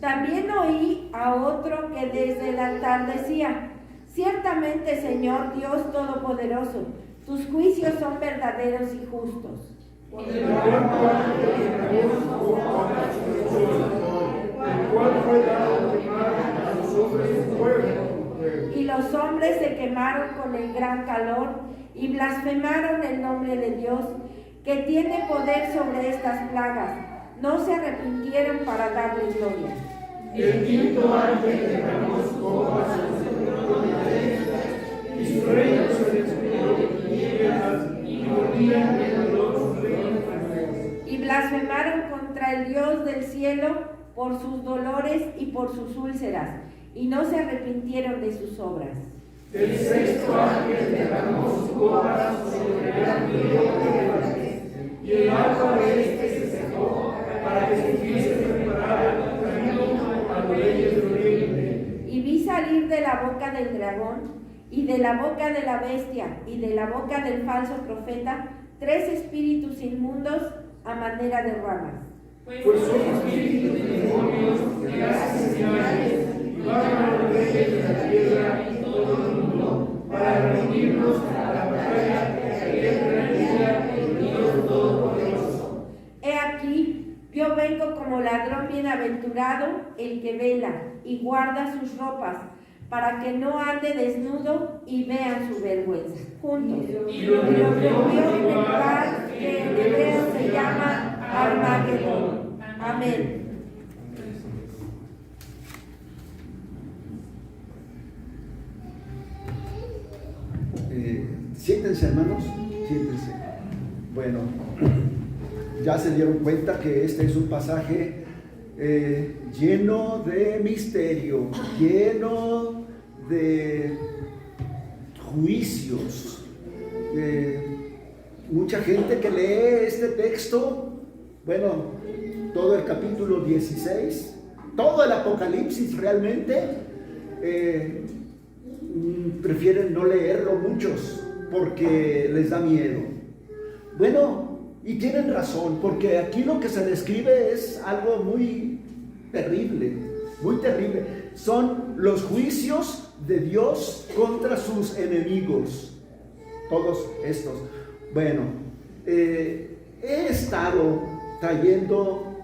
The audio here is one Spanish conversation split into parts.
También oí a otro que desde el altar decía: ciertamente, Señor Dios Todopoderoso, tus juicios son verdaderos y justos. Y los hombres se quemaron con el gran calor y blasfemaron el nombre de Dios, que tiene poder sobre estas plagas. No se arrepintieron para darle gloria. El quinto ángel derramó su copa sobre el trono de bestias, y su reino se despidió de tinieblas, y morían de dolor sus reinos. Y blasfemaron contra el Dios del cielo por sus dolores y por sus úlceras, y no se arrepintieron de sus obras. El sexto ángel derramó su copa sobre el gran río de y el agua de este se secó, para que se hubiese preparado un camino a los reyes de oriente. Y vi salir de la boca del dragón, y de la boca de la bestia, y de la boca del falso profeta, 3 espíritus inmundos a manera de ramas. Pues son espíritus de demonios que hacen señales y van a los reyes de la tierra y todo el mundo, para reunirnos a la batalla que ayer realiza el Dios Todopoderoso. He aquí, yo vengo como ladrón bienaventurado el que vela y guarda sus ropas, para que no ande desnudo y vean su vergüenza. Juntos. Y lo que vio en el lugar que en hebreo se llama Armagedón. Amén. Siéntense, hermanos, siéntense. Bueno, ya se dieron cuenta que este es un pasaje lleno de misterio, lleno de juicios. Mucha gente que lee este texto, bueno, todo el capítulo 16, todo el Apocalipsis realmente, prefieren no leerlo muchos porque les da miedo. Bueno, y tienen razón, porque aquí lo que se describe es algo muy terrible, muy terrible. Son los juicios de Dios contra sus enemigos, todos estos. Bueno, he estado trayendo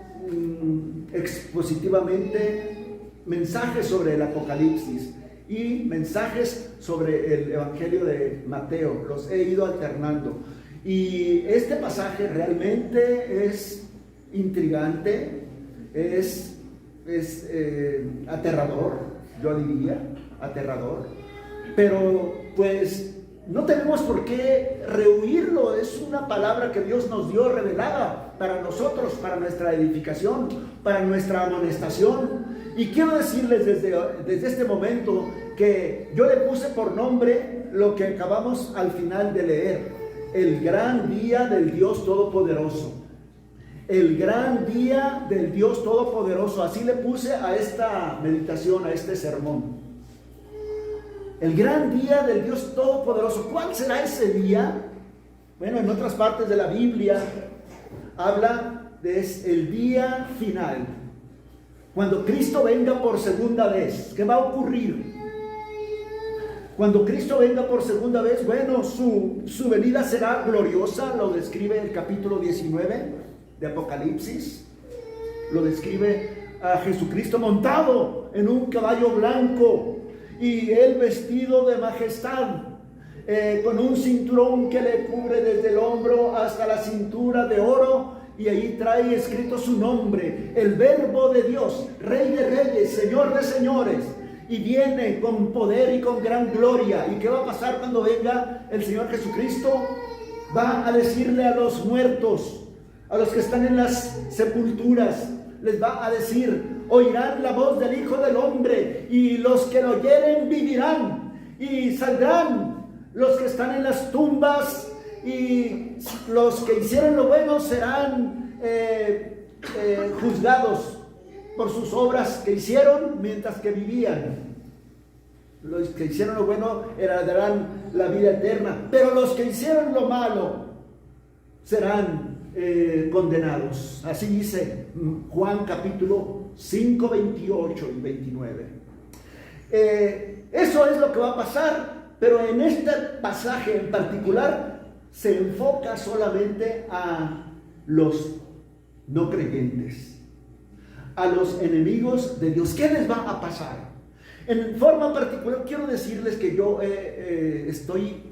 expositivamente mensajes sobre el Apocalipsis y mensajes sobre el Evangelio de Mateo. Los he ido alternando. Y este pasaje realmente es intrigante, es aterrador, yo diría, aterrador. Pero pues no tenemos por qué rehuirlo, es una palabra que Dios nos dio revelada para nosotros, para nuestra edificación, para nuestra amonestación. Y quiero decirles desde este momento que yo le puse por nombre lo que acabamos al final de leer: el gran día del Dios Todopoderoso. El gran día del Dios Todopoderoso, así le puse a esta meditación, a este sermón. El gran día del Dios Todopoderoso. ¿Cuál será ese día? Bueno, en otras partes de la Biblia habla de el día final, cuando Cristo venga por segunda vez. ¿Qué va a ocurrir? Cuando Cristo venga por segunda vez, bueno, su venida será gloriosa. Lo describe el capítulo 19 de Apocalipsis. Lo describe a Jesucristo montado en un caballo blanco y él vestido de majestad, con un cinturón que le cubre desde el hombro hasta la cintura de oro, y ahí trae escrito su nombre, el Verbo de Dios, Rey de Reyes, Señor de Señores. Y viene con poder y con gran gloria. ¿Y qué va a pasar cuando venga el Señor Jesucristo? Va a decirle a los muertos, a los que están en las sepulturas, les va a decir: oirán la voz del Hijo del Hombre, y los que lo oyeren vivirán, y saldrán los que están en las tumbas, y los que hicieron lo bueno serán juzgados por sus obras que hicieron mientras que vivían. Los que hicieron lo bueno heredarán la vida eterna, pero los que hicieron lo malo serán condenados. Así dice Juan capítulo 5, 28 y 29. Eso es lo que va a pasar, pero en este pasaje en particular se enfoca solamente a los no creyentes, a los enemigos de Dios. ¿Qué les va a pasar? En forma particular quiero decirles que yo estoy,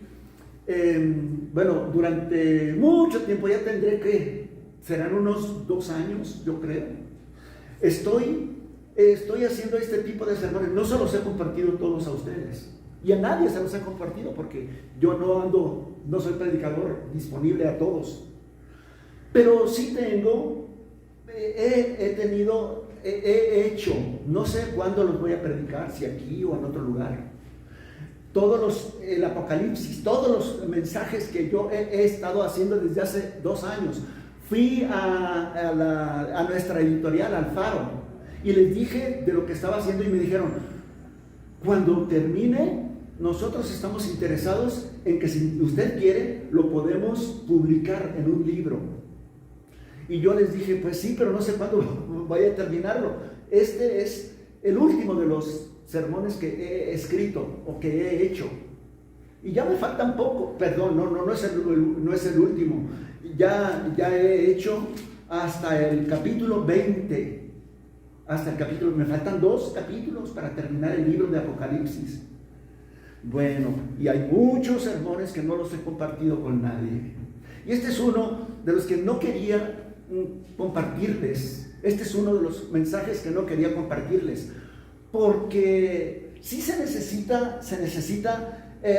durante mucho tiempo, ya tendré que, serán unos 2 años, yo creo, estoy haciendo este tipo de sermones. No se los he compartido todos a ustedes, y a nadie se los he compartido, porque yo no soy predicador disponible a todos, pero sí tengo, he hecho, no sé cuándo los voy a predicar, si aquí o en otro lugar, el Apocalipsis, todos los mensajes que yo he estado haciendo desde hace 2 años. Fui a nuestra editorial, al Faro, y les dije de lo que estaba haciendo, y me dijeron: cuando termine, nosotros estamos interesados en que, si usted quiere, lo podemos publicar en un libro. Y yo les dije: pues sí, pero no sé cuándo vaya a terminarlo. Este es el último de los sermones que he escrito o que he hecho, y ya me faltan poco. Perdón, no es el último. Ya he hecho hasta el capítulo 20. Me faltan 2 capítulos para terminar el libro de Apocalipsis. Bueno, y hay muchos sermones que no los he compartido con nadie, y este es uno de los que no quería compartirles. Este es uno de los mensajes que no quería compartirles, porque sí se necesita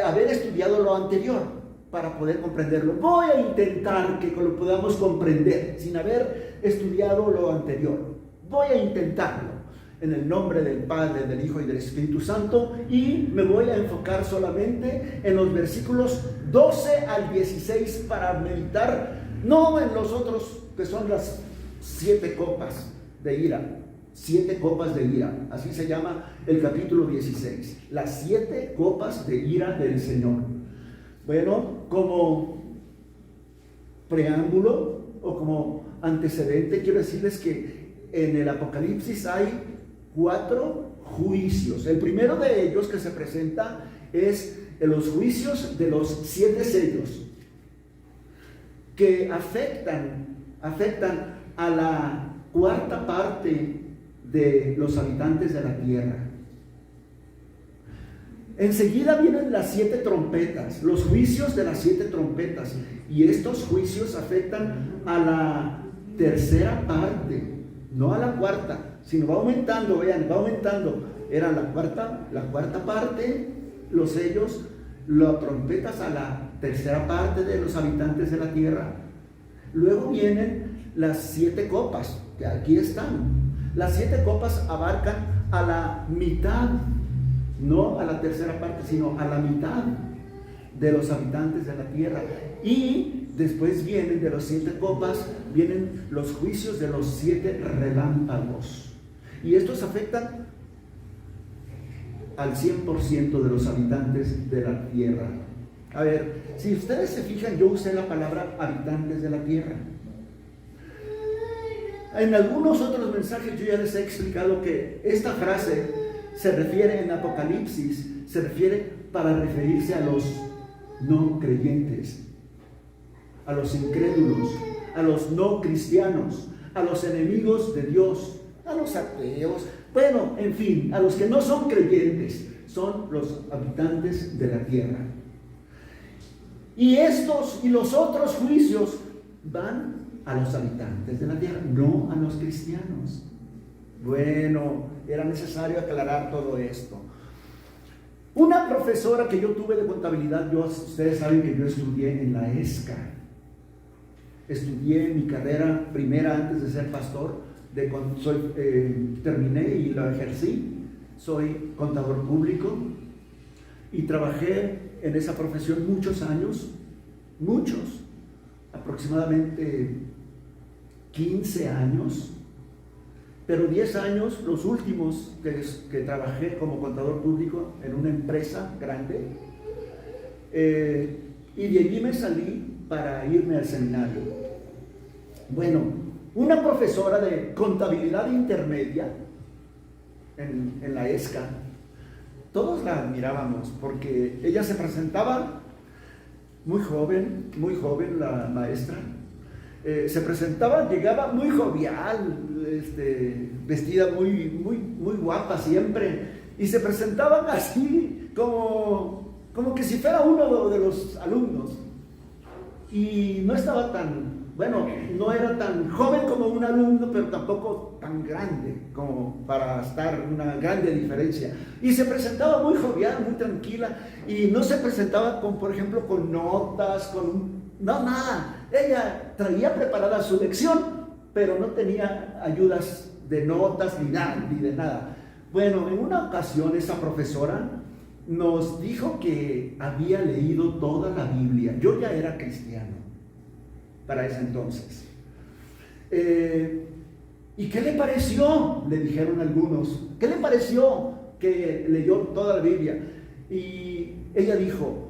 haber estudiado lo anterior para poder comprenderlo. Voy a intentar que lo podamos comprender sin haber estudiado lo anterior. Voy a intentarlo en el nombre del Padre, del Hijo y del Espíritu Santo, y me voy a enfocar solamente en los versículos 12 al 16 para meditar, no en los otros que son las 7 copas de ira. 7 copas de ira, así se llama el capítulo 16, las 7 copas de ira del Señor. Bueno, como preámbulo o como antecedente, quiero decirles que en el Apocalipsis hay 4 juicios. El primero de ellos que se presenta es los juicios de los 7 sellos, que afectan a la 4ª parte de los habitantes de la tierra. Enseguida vienen las 7 trompetas, los juicios de las 7 trompetas, y estos juicios afectan a la 3ª parte, no a la 4ª, sino va aumentando. Vean, va aumentando. Era la cuarta parte, los sellos, las trompetas a la 3ª parte de los habitantes de la tierra. Luego vienen las 7 copas, que aquí están. Las 7 copas abarcan a la mitad, no a la 3ª parte, sino a la mitad de los habitantes de la tierra. Y después vienen de las 7 copas, vienen los juicios de los 7 relámpagos. Y estos afectan al 100% de los habitantes de la tierra. A ver, si ustedes se fijan, yo usé la palabra habitantes de la tierra. En algunos otros mensajes yo ya les he explicado que esta frase se refiere en Apocalipsis, se refiere para referirse a los no creyentes, a los incrédulos, a los no cristianos, a los enemigos de Dios, a los ateos, bueno, en fin, a los que no son creyentes, son los habitantes de la tierra. Y estos y los otros juicios van a los habitantes de la tierra, no a los cristianos. Bueno, era necesario aclarar todo esto. Una profesora que yo tuve de contabilidad, ustedes saben que yo estudié en la ESCA. Estudié mi carrera primera antes de ser pastor, terminé y la ejercí. Soy contador público y trabajé en esa profesión muchos años, aproximadamente 15 años, pero 10 años, los últimos que trabajé como contador público en una empresa grande, y de allí me salí para irme al seminario. Bueno, una profesora de contabilidad intermedia en la ESCA, todos la admirábamos porque ella se presentaba muy joven la maestra. Se presentaba, llegaba muy jovial, vestida muy guapa siempre, y se presentaban así como que si fuera uno de los alumnos. Y no estaba no era tan joven como un alumno, pero tampoco tan grande como para estar una grande diferencia. Y se presentaba muy jovial, muy tranquila, y no se presentaba por ejemplo, con notas, nada. Ella traía preparada su lección, pero no tenía ayudas de notas ni de nada. Bueno, en una ocasión esa profesora nos dijo que había leído toda la Biblia. Yo ya era cristiano para ese entonces. ¿Y qué le pareció? Le dijeron algunos. ¿Qué le pareció que leyó toda la Biblia? Y ella dijo,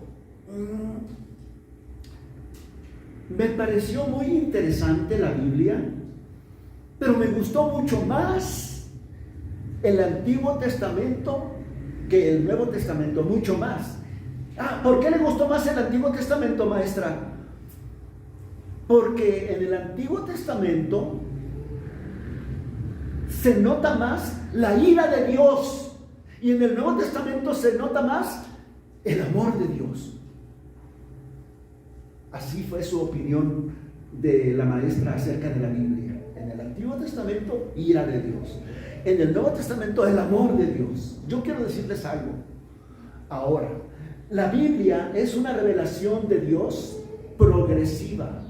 me pareció muy interesante la Biblia, pero me gustó mucho más el Antiguo Testamento que el Nuevo Testamento, mucho más. ¿Por qué le gustó más el Antiguo Testamento, maestra? Porque en el Antiguo Testamento se nota más la ira de Dios, y en el Nuevo Testamento se nota más el amor de Dios. Así fue su opinión de la maestra acerca de la Biblia. En el Antiguo Testamento, ira de Dios. En el Nuevo Testamento, el amor de Dios. Yo quiero decirles algo. Ahora, la Biblia es una revelación de Dios progresiva.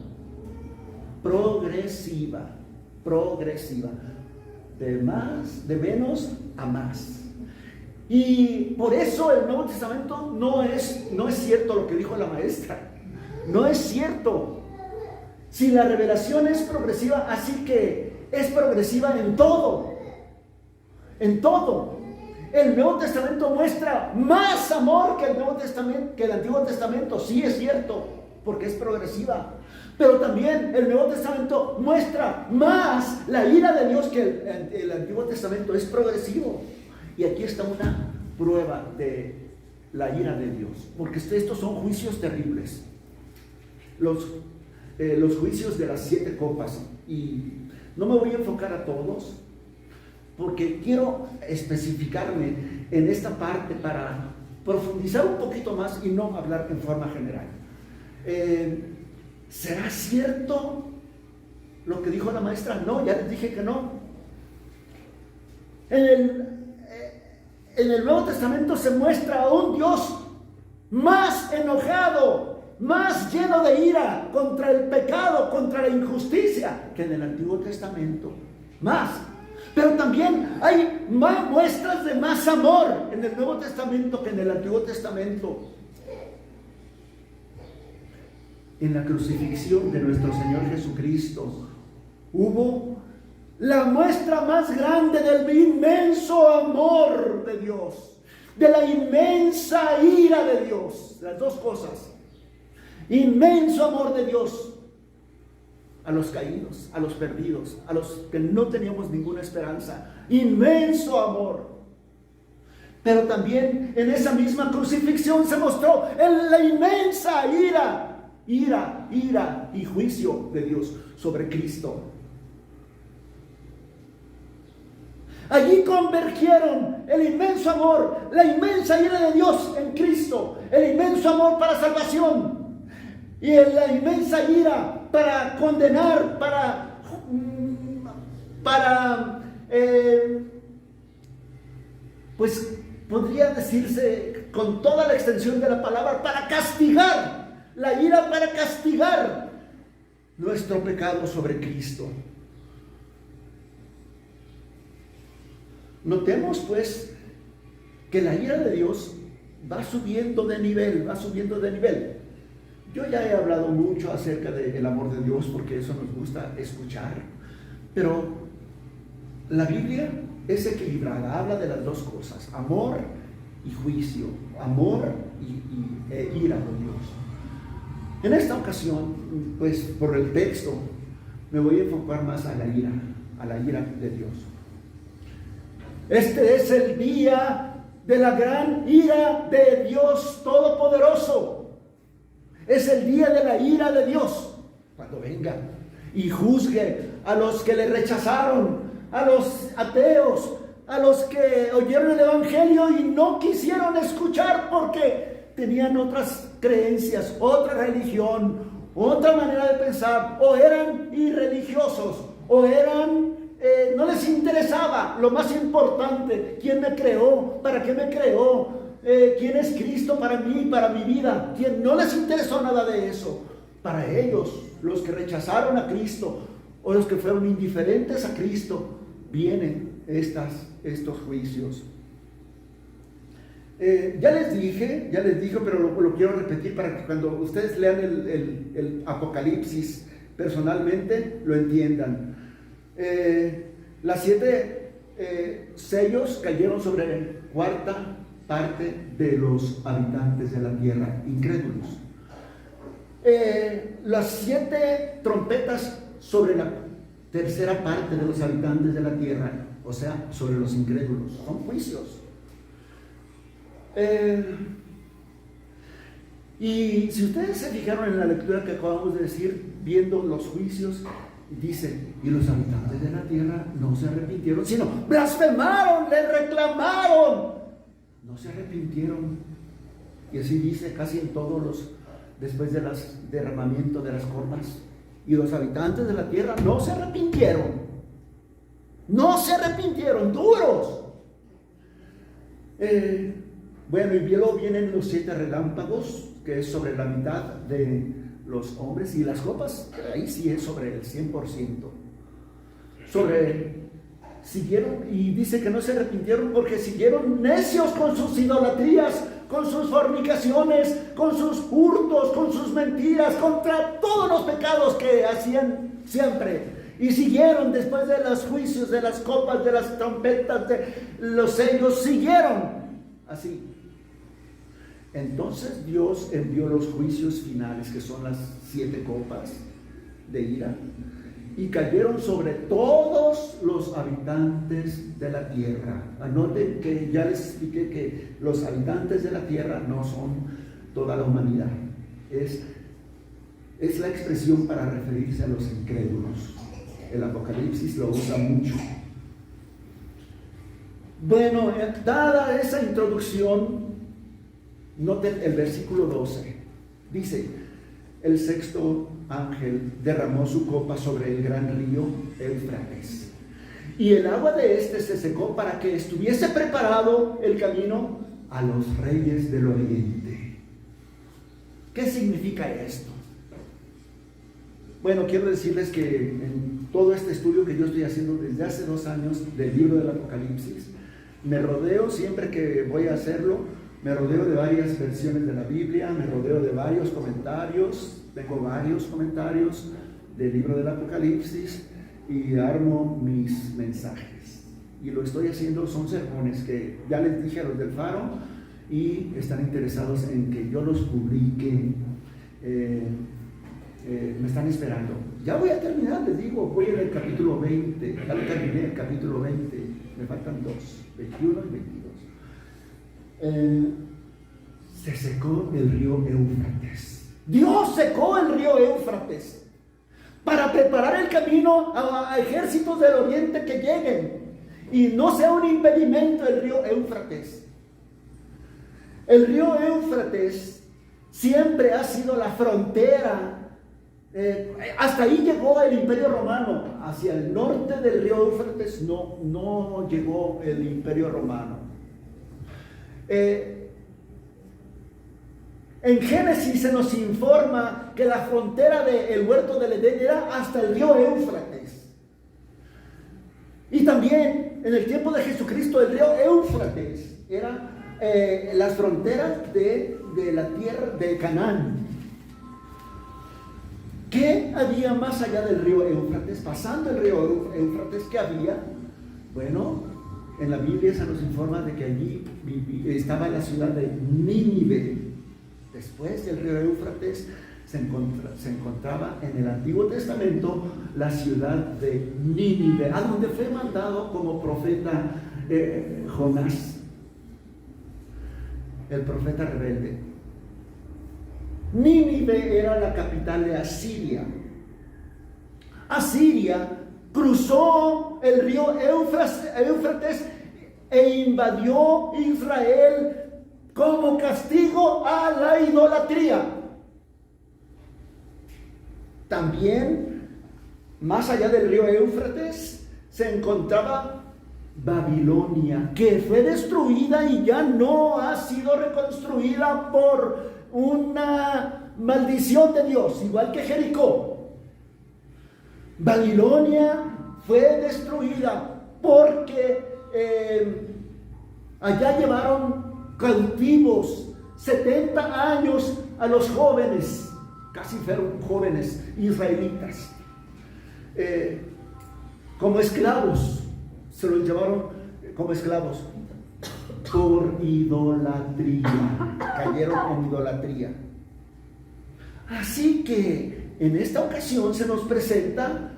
De menos a más. Y por eso el Nuevo Testamento no es cierto lo que dijo la maestra. No es cierto. Si la revelación es progresiva, así que es progresiva en todo. En todo. El Nuevo Testamento muestra más amor que el Antiguo Testamento. Sí, es cierto, porque es progresiva. Pero también el Nuevo Testamento muestra más la ira de Dios que el Antiguo Testamento. Es progresivo. Y aquí está una prueba de la ira de Dios, porque estos son juicios terribles. Los juicios de las 7 copas, y no me voy a enfocar a todos porque quiero especificarme en esta parte para profundizar un poquito más y no hablar en forma general. ¿Será cierto lo que dijo la maestra? No, ya les dije que no. En el Nuevo Testamento se muestra a un Dios más enojado, más lleno de ira contra el pecado, contra la injusticia, que en el Antiguo Testamento. Más. Pero también hay más muestras de más amor en el Nuevo Testamento que en el Antiguo Testamento. En la crucifixión de nuestro Señor Jesucristo hubo la muestra más grande del inmenso amor de Dios, de la inmensa ira de Dios. Las dos cosas. Inmenso amor de Dios a los caídos, a los perdidos, a los que no teníamos ninguna esperanza. Inmenso amor. Pero también en esa misma crucifixión se mostró la inmensa ira y juicio de Dios sobre Cristo. Allí convergieron el inmenso amor, la inmensa ira de Dios en Cristo, el inmenso amor para salvación y la inmensa ira para condenar, pues podría decirse con toda la extensión de la palabra, para castigar, la ira para castigar nuestro pecado sobre Cristo. Notemos pues que la ira de Dios va subiendo de nivel. Yo ya he hablado mucho acerca del amor de Dios porque eso nos gusta escuchar, pero la Biblia es equilibrada, habla de las dos cosas, amor y juicio, amor e ira de Dios. En esta ocasión, pues por el texto, me voy a enfocar más a la ira de Dios. Este es el día de la gran ira de Dios Todopoderoso. Es el día de la ira de Dios, cuando venga y juzgue a los que le rechazaron, a los ateos, a los que oyeron el Evangelio y no quisieron escuchar porque tenían otras creencias, otra religión, otra manera de pensar, o eran irreligiosos, o eran, no les interesaba lo más importante: quién me creó, para qué me creó, quién es Cristo para mí, para mi vida. No les interesó nada de eso. Para ellos, los que rechazaron a Cristo o los que fueron indiferentes a Cristo, vienen estos juicios. Ya les dije, pero lo quiero repetir para que cuando ustedes lean el Apocalipsis personalmente lo entiendan. Las 7 sellos cayeron sobre la cuarta parte de los habitantes de la tierra, incrédulos. Las 7 trompetas sobre la tercera parte de los habitantes de la tierra, o sea, sobre los incrédulos. Son juicios. Y si ustedes se fijaron en la lectura que acabamos de decir, viendo los juicios, dice: y los habitantes de la tierra no se arrepintieron, sino blasfemaron, le reclamaron, no se arrepintieron. Y así dice casi en todos los, después de las derramamiento de las copas. Y los habitantes de la tierra no se arrepintieron, duros. Bueno, y luego vienen los 7 relámpagos, que es sobre la mitad de los hombres, y las copas, ahí sí es sobre el 100%. Siguieron, y dice que no se arrepintieron porque siguieron necios con sus idolatrías, con sus fornicaciones, con sus hurtos, con sus mentiras, contra todos los pecados que hacían siempre. Y siguieron después de los juicios, de las copas, de las trompetas, de los sellos, siguieron así. Entonces Dios envió los juicios finales, que son las 7 copas de ira, y cayeron sobre todos los habitantes de la tierra. Anoten que ya les expliqué que los habitantes de la tierra no son toda la humanidad. Es la expresión para referirse a los incrédulos. El Apocalipsis lo usa mucho. Bueno, dada esa introducción, noten el versículo 12. Dice: el 6º ángel derramó su copa sobre el gran río Éufrates, y el agua de este se secó para que estuviese preparado el camino a los reyes del oriente. ¿Qué significa esto? Bueno, quiero decirles que en todo este estudio que yo estoy haciendo desde hace 2 años del libro del Apocalipsis, me rodeo, siempre que voy a hacerlo, me rodeo de varias versiones de la Biblia, me rodeo de varios comentarios, tengo varios comentarios del libro del Apocalipsis y armo mis mensajes. Y lo estoy haciendo, son sermones que ya les dije a los del Faro y están interesados en que yo los publique. Me están esperando. Ya voy a terminar, les digo, voy en el capítulo 20, ya le terminé el capítulo 20, me faltan 2, 21 y 22. Se secó el río Éufrates. Dios secó el río Éufrates para preparar el camino a ejércitos del oriente que lleguen y no sea un impedimento el río Éufrates. El río Éufrates siempre ha sido la frontera. Hasta ahí llegó el Imperio Romano. Hacia el norte del río Éufrates no llegó el Imperio Romano. En Génesis se nos informa que la frontera del huerto del Edén era hasta el río Éufrates. Y también en el tiempo de Jesucristo el río Éufrates era las fronteras de la tierra de Canaán. ¿Qué había más allá del río Éufrates? Pasando el río Éufrates, ¿qué había? Bueno, en la Biblia se nos informa de que allí estaba la ciudad de Nínive. Después del río Éufrates se encontraba en el Antiguo Testamento la ciudad de Nínive, a donde fue mandado como profeta Jonás, el profeta rebelde. Nínive era la capital de Asiria. Asiria cruzó el río Éufrates e invadió Israel como castigo a la idolatría. También, más allá del río Éufrates, se encontraba Babilonia, que fue destruida y ya no ha sido reconstruida por una maldición de Dios, igual que Jericó. Babilonia fue destruida porque allá llevaron cautivos 70 años a los jóvenes, casi fueron jóvenes israelitas, como esclavos. Se los llevaron como esclavos por idolatría. Cayeron en idolatría. Así que en esta ocasión se nos presenta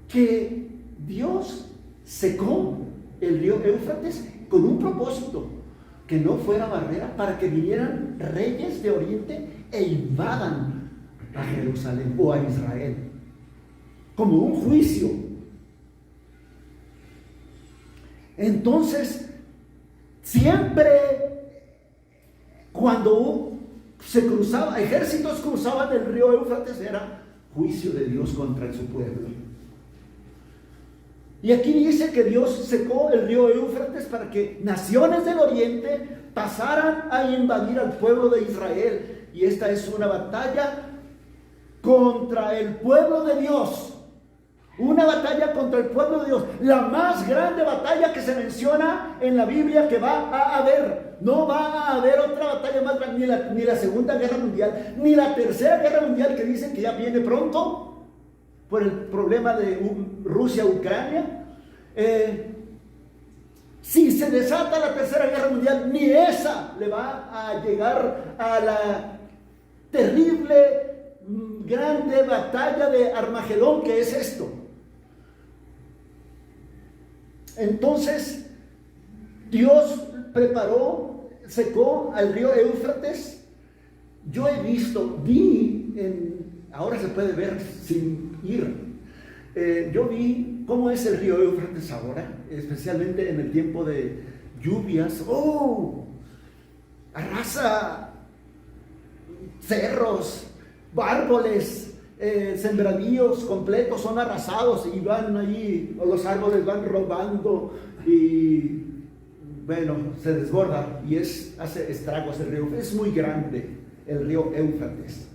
que Dios secó el río Éufrates con un propósito: que no fuera barrera para que vinieran reyes de Oriente e invadan a Jerusalén o a Israel, como un juicio. Entonces, siempre cuando ejércitos cruzaban el río Éufrates, era juicio de Dios contra su pueblo. Y aquí dice que Dios secó el río Éufrates para que naciones del oriente pasaran a invadir al pueblo de Israel. Y esta es una batalla contra el pueblo de Dios. Una batalla contra el pueblo de Dios. La más grande batalla que se menciona en la Biblia que va a haber. No va a haber otra batalla más grande, ni la Segunda Guerra Mundial, ni la Tercera Guerra Mundial, que dicen que ya viene pronto por el problema de Rusia-Ucrania. Si se desata la Tercera Guerra Mundial, ni esa le va a llegar a la terrible, grande batalla de Armagedón, que es esto. Entonces, Dios secó al río Éufrates. Yo ahora se puede ver sin ir. Yo vi cómo es el río Éufrates ahora, especialmente en el tiempo de lluvias. Arrasa cerros, árboles, sembradíos completos son arrasados y van allí, o los árboles van robando y bueno, se desborda y hace estragos el río. Es muy grande el río Éufrates,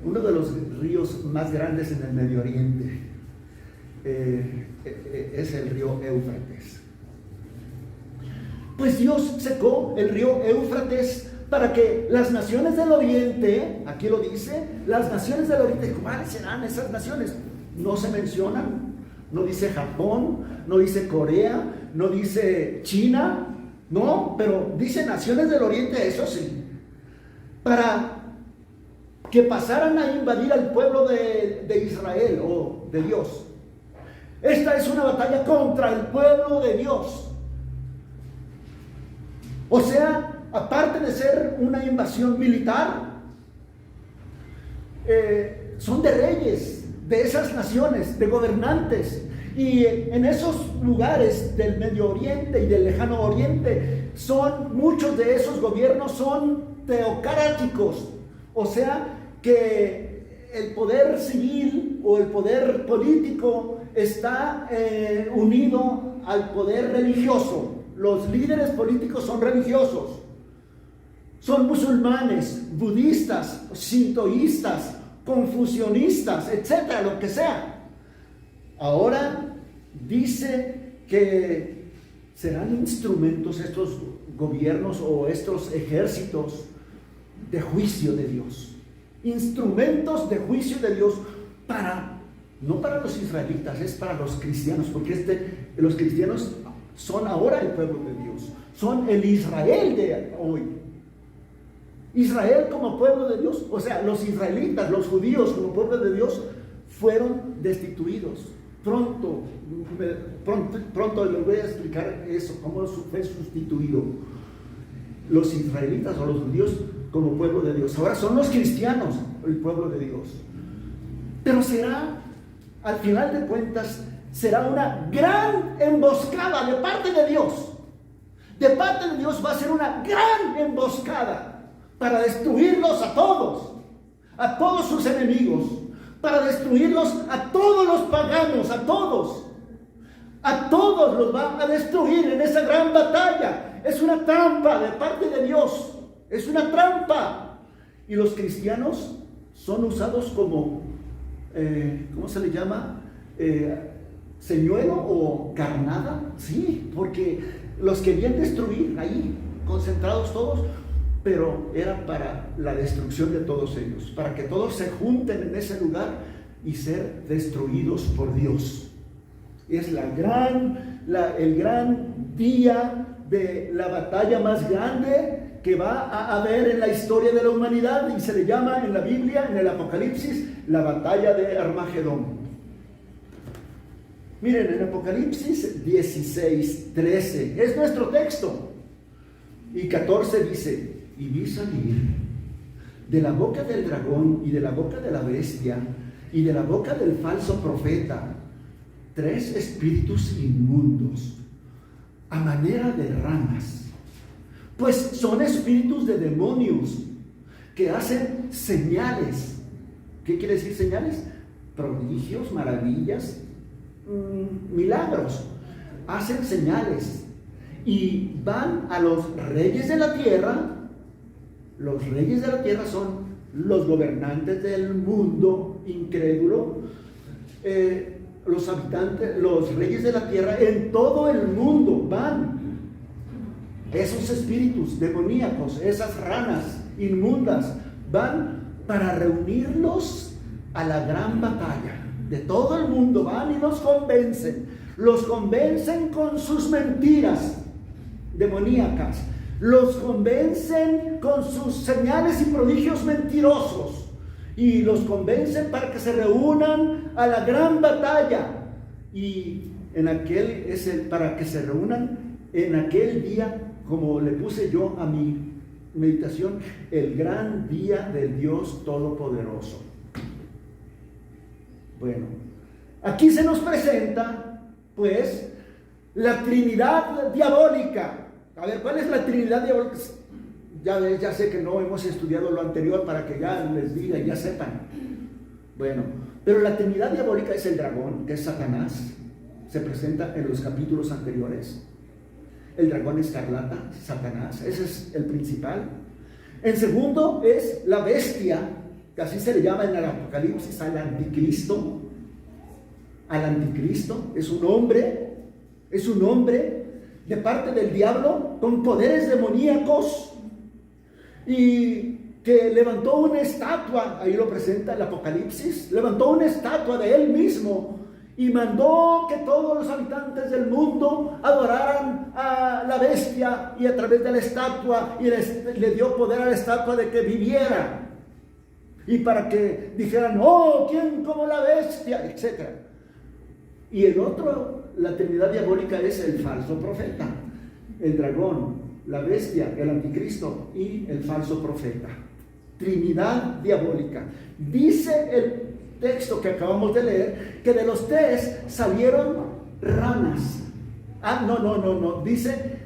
uno de los ríos más grandes en el Medio Oriente. Es el río Éufrates. Pues Dios secó el río Éufrates para que las naciones del oriente, aquí lo dice, las naciones del oriente, ¿cuáles serán esas naciones? No se mencionan, no dice Japón, no dice Corea, no dice China, no, pero dice naciones del oriente, eso sí, para que pasaran a invadir al pueblo de Israel o de Dios. Esta es una batalla contra el pueblo de Dios. O sea, aparte de ser una invasión militar, son de reyes, de esas naciones, de gobernantes. Y en esos lugares del Medio Oriente y del Lejano Oriente, muchos de esos gobiernos son teocráticos. O sea, que el poder civil o el poder político está unido al poder religioso. Los líderes políticos son religiosos. Son musulmanes, budistas, sintoístas, confucionistas, etcétera, lo que sea. Ahora dice que serán instrumentos estos gobiernos o estos ejércitos de juicio de Dios. Instrumentos de juicio de Dios no para los israelitas, es para los cristianos, porque los cristianos son ahora el pueblo de Dios, son el Israel de hoy. Israel como pueblo de Dios, o sea, los israelitas, los judíos como pueblo de Dios, fueron destituidos. Pronto les voy a explicar eso, cómo fue sustituido los israelitas o los judíos como pueblo de Dios. Ahora son los cristianos el pueblo de Dios. Pero será, al final de cuentas, será una gran emboscada de parte de Dios. De parte de Dios va a ser una gran emboscada para destruirlos a todos sus enemigos, para destruirlos a todos los paganos, a todos los va a destruir en esa gran batalla. Es una trampa de parte de Dios, es una trampa. Y los cristianos son usados como, ¿cómo se le llama? Señuelo o carnada, sí, porque los querían destruir ahí, concentrados todos, pero era para la destrucción de todos ellos, para que todos se junten en ese lugar y ser destruidos por Dios. Es el gran día de la batalla más grande que va a haber en la historia de la humanidad, y se le llama en la Biblia, en el Apocalipsis, la batalla de Armagedón. Miren, en Apocalipsis 16:13 es nuestro texto, y 14 dice: y vi salir de la boca del dragón y de la boca de la bestia y de la boca del falso profeta 3 espíritus inmundos a manera de ranas, pues son espíritus de demonios que hacen señales. ¿Qué quiere decir señales? Prodigios, maravillas, milagros. Hacen señales y van a los reyes de la tierra. Los reyes de la tierra son los gobernantes del mundo incrédulo, los habitantes, los reyes de la tierra en todo el mundo. Van esos espíritus demoníacos, esas ranas inmundas, van para reunirlos a la gran batalla de todo el mundo. Van y los convencen con sus mentiras demoníacas, los convencen con sus señales y prodigios mentirosos, y los convencen para que se reúnan a la gran batalla. Y para que se reúnan en aquel día, como le puse yo a mi meditación, el gran día del Dios Todopoderoso. Bueno, aquí se nos presenta pues la Trinidad diabólica. A ver, ¿cuál es la Trinidad diabólica? Ya sé que no hemos estudiado lo anterior para que ya les diga y ya sepan. Bueno, pero la Trinidad diabólica es el dragón, que es Satanás. Se presenta en los capítulos anteriores. El dragón escarlata, Satanás, ese es el principal. En segundo es la bestia, que así se le llama en el Apocalipsis al anticristo. Al anticristo es un hombre de parte del diablo con poderes demoníacos, y que levantó una estatua, ahí lo presenta el Apocalipsis, levantó una estatua de él mismo y mandó que todos los habitantes del mundo adoraran a la bestia, y a través de la estatua, y le dio poder a la estatua de que viviera, y para que dijeran: oh, ¿quién como la bestia?, etc. Y el otro, la Trinidad diabólica, es el falso profeta, el dragón, la bestia, el anticristo y el falso profeta. Trinidad diabólica. Dice el texto que acabamos de leer que de los 3 salieron ranas. No, dice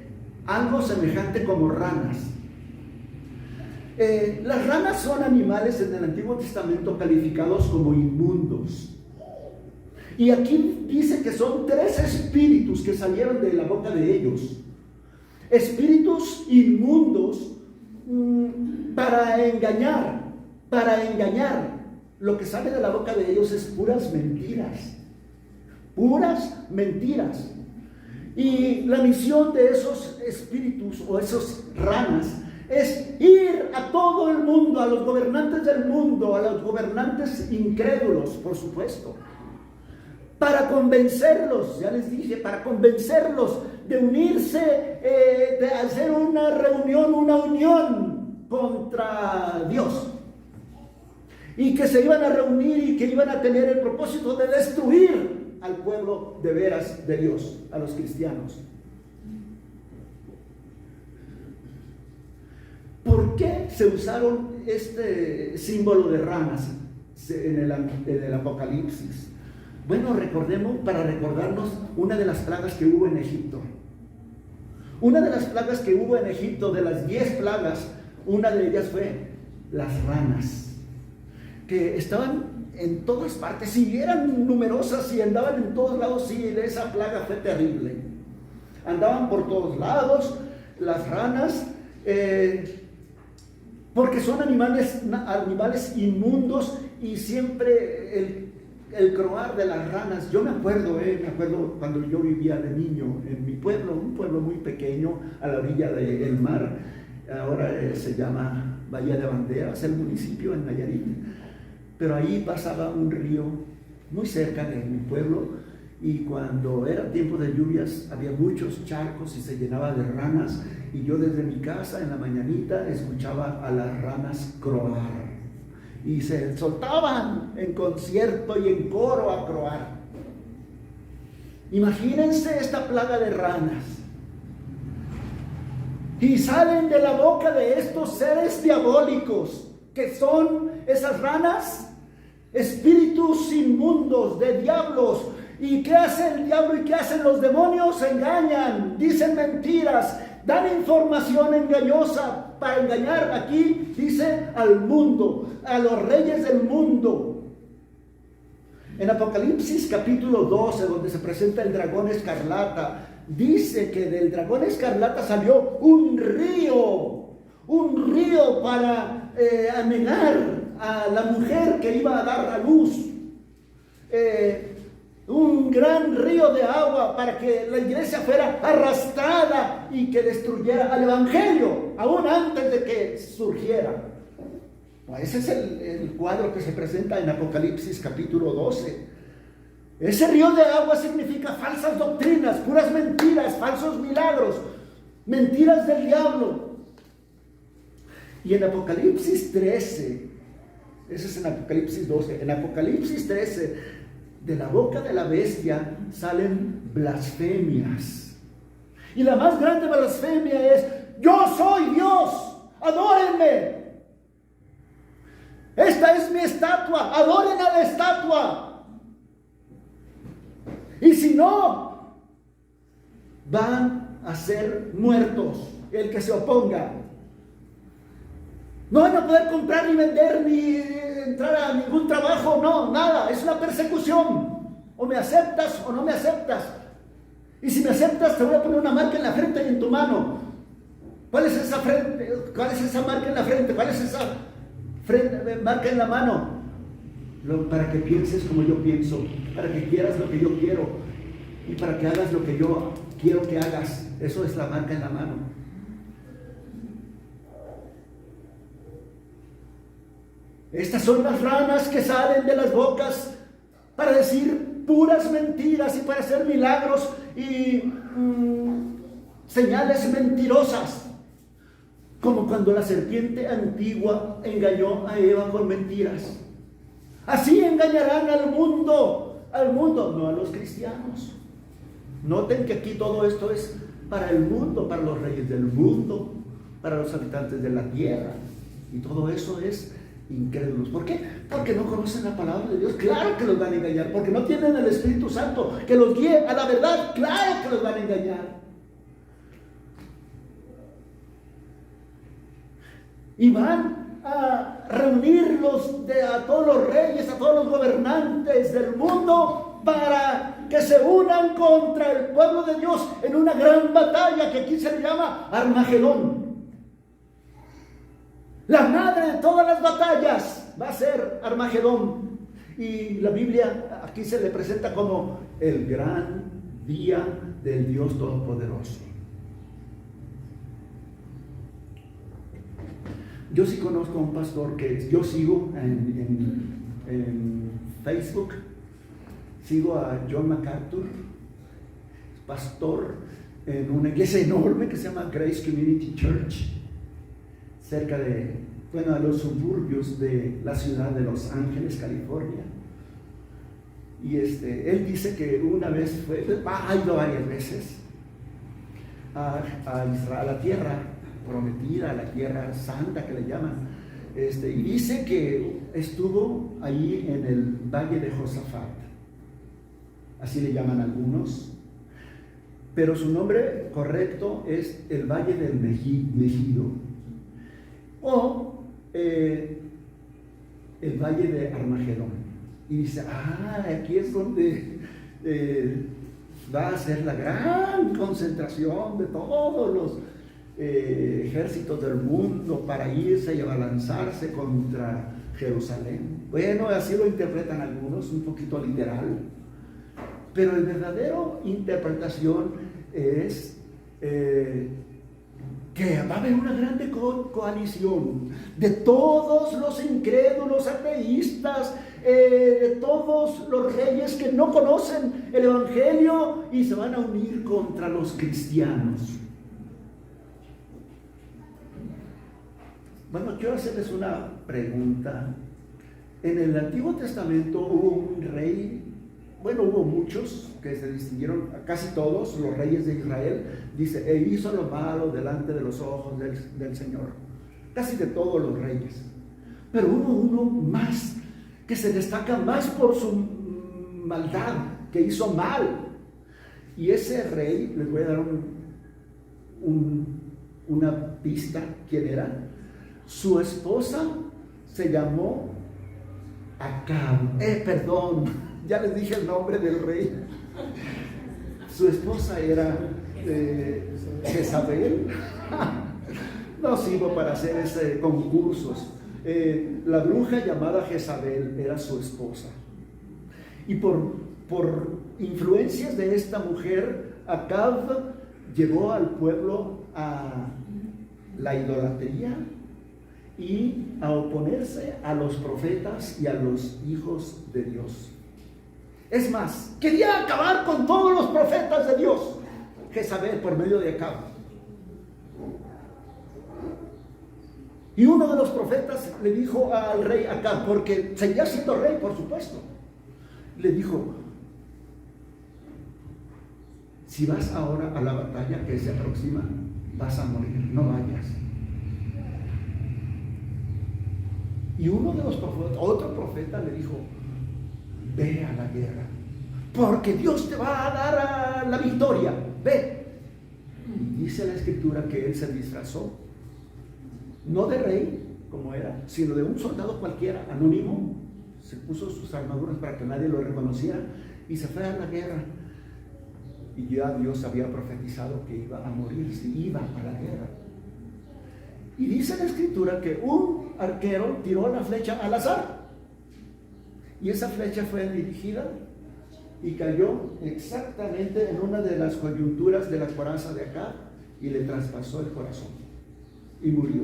algo semejante como ranas. Las ranas son animales en el Antiguo Testamento calificados como inmundos. Y aquí dice que son 3 espíritus que salieron de la boca de ellos. Espíritus inmundos para engañar. Lo que sale de la boca de ellos es puras mentiras. Y la misión de esos espíritus o esos ranas es ir a todo el mundo, a los gobernantes del mundo, a los gobernantes incrédulos, por supuesto, para convencerlos, ya les dije, para convencerlos de unirse, de hacer una reunión, una unión contra Dios. Y que se iban a reunir y que iban a tener el propósito de destruir al pueblo de veras de Dios, a los cristianos. ¿Por qué se usaron este símbolo de ranas en el Apocalipsis? Bueno, recordemos, para recordarnos una de las plagas que hubo en Egipto. Una de las plagas que hubo en Egipto, de las 10 plagas, una de ellas fue las ranas, que estaban en todas partes, y eran numerosas y andaban en todos lados. Sí, esa plaga fue terrible. Andaban por todos lados las ranas, porque son animales inmundos, y siempre el croar de las ranas. Yo me acuerdo cuando yo vivía de niño en mi pueblo, un pueblo muy pequeño a la orilla del mar. Ahora se llama Bahía de Banderas, el municipio en Nayarit. Pero ahí pasaba un río muy cerca de mi pueblo, y cuando era tiempo de lluvias había muchos charcos y se llenaba de ranas, y yo desde mi casa en la mañanita escuchaba a las ranas croar, y se soltaban en concierto y en coro a croar. Imagínense esta plaga de ranas, y salen de la boca de estos seres diabólicos, que son esas ranas, espíritus inmundos de diablos. ¿Y qué hace el diablo y qué hacen los demonios? Engañan, dicen mentiras, dan información engañosa para engañar. Aquí dice al mundo, a los reyes del mundo. En Apocalipsis capítulo 12, donde se presenta el dragón escarlata, dice que del dragón escarlata salió un río para anegar a la mujer que iba a dar a luz. Un gran río de agua para que la iglesia fuera arrastrada y que destruyera al evangelio aún antes de que surgiera. Ese es el cuadro que se presenta en Apocalipsis capítulo 12. Ese río de agua significa falsas doctrinas, puras mentiras, falsos milagros, mentiras del diablo. Y en Apocalipsis 13, ese es en Apocalipsis 12, en Apocalipsis 13, de la boca de la bestia salen blasfemias. Y la más grande blasfemia es: yo soy Dios, adórenme. Esta es mi estatua, adoren a la estatua. Y si no, van a ser muertos el que se oponga. No van a poder comprar ni vender ni entrar a ningún trabajo, no, nada. Es una persecución. O me aceptas o no me aceptas. Y si me aceptas, te voy a poner una marca en la frente y en tu mano. ¿Cuál es esa frente? ¿Cuál es esa marca en la frente? ¿Cuál es esa marca en la mano? Para que pienses como yo pienso, para que quieras lo que yo quiero y para que hagas lo que yo quiero que hagas. Eso es la marca en la mano. Estas son las ranas que salen de las bocas para decir puras mentiras y para hacer milagros y señales mentirosas, como cuando la serpiente antigua engañó a Eva con mentiras. Así engañarán al mundo, no a los cristianos. Noten que aquí todo esto es para el mundo, para los reyes del mundo, para los habitantes de la tierra, y todo eso es incrédulos. ¿Por qué? Porque no conocen la palabra de Dios. Claro que los van a engañar. Porque no tienen el Espíritu Santo que los guíe a la verdad. Claro que los van a engañar. Y van a reunirlos a todos los reyes, a todos los gobernantes del mundo, para que se unan contra el pueblo de Dios en una gran batalla que aquí se le llama Armagedón. La madre de todas las batallas va a ser Armagedón. Y la Biblia aquí se le presenta como el gran día del Dios Todopoderoso. Yo sí conozco a un pastor que yo sigo en Facebook. Sigo a John MacArthur, pastor en una iglesia enorme que se llama Grace Community Church. cerca de, bueno, a los suburbios de la ciudad de Los Ángeles, California. Y él dice que una vez ha ido varias veces a Israel, a la tierra prometida, a la tierra santa que le llaman. Y dice que estuvo ahí en el Valle de Josafat, así le llaman algunos, pero su nombre correcto es el Valle del Megido, o el Valle de Armagedón. Y dice, aquí es donde va a ser la gran concentración de todos los ejércitos del mundo para irse y abalanzarse contra Jerusalén. Bueno, así lo interpretan algunos, un poquito literal, pero la verdadera interpretación es que va a haber una grande coalición de todos los incrédulos ateístas, de todos los reyes que no conocen el Evangelio, y se van a unir contra los cristianos. Bueno, quiero hacerles una pregunta. En el Antiguo Testamento hubo un rey, bueno, hubo muchos que se distinguieron, casi todos los reyes de Israel, dice, hizo lo malo delante de los ojos del Señor. Casi de todos los reyes. Pero hubo uno más, que se destaca más por su maldad, que hizo mal. Y ese rey, les voy a dar una pista, ¿quién era? Su esposa se llamó Acab. Ya les dije el nombre del rey. Su esposa era Jezabel. No sirvo para hacer concursos. La bruja llamada Jezabel era su esposa. Y por influencias de esta mujer, Acab llevó al pueblo a la idolatría y a oponerse a los profetas y a los hijos de Dios. Es más, quería acabar con todos los profetas de Dios, Jezabel, por medio de Acab. Y uno de los profetas le dijo al rey Acab, porque seguía siendo rey, por supuesto, le dijo, si vas ahora a la batalla que se aproxima, vas a morir, no vayas. Y uno de los profetas, otro profeta, le dijo, ve a la guerra, porque Dios te va a dar la victoria, ve. Y dice la escritura que él se disfrazó, no de rey, como era, sino de un soldado cualquiera, anónimo. Se puso sus armaduras para que nadie lo reconociera y se fue a la guerra. Y ya Dios había profetizado que iba a morir si iba a la guerra. Y dice la escritura que un arquero tiró la flecha al azar. Y esa flecha fue dirigida y cayó exactamente en una de las coyunturas de la coraza de acá y le traspasó el corazón y murió.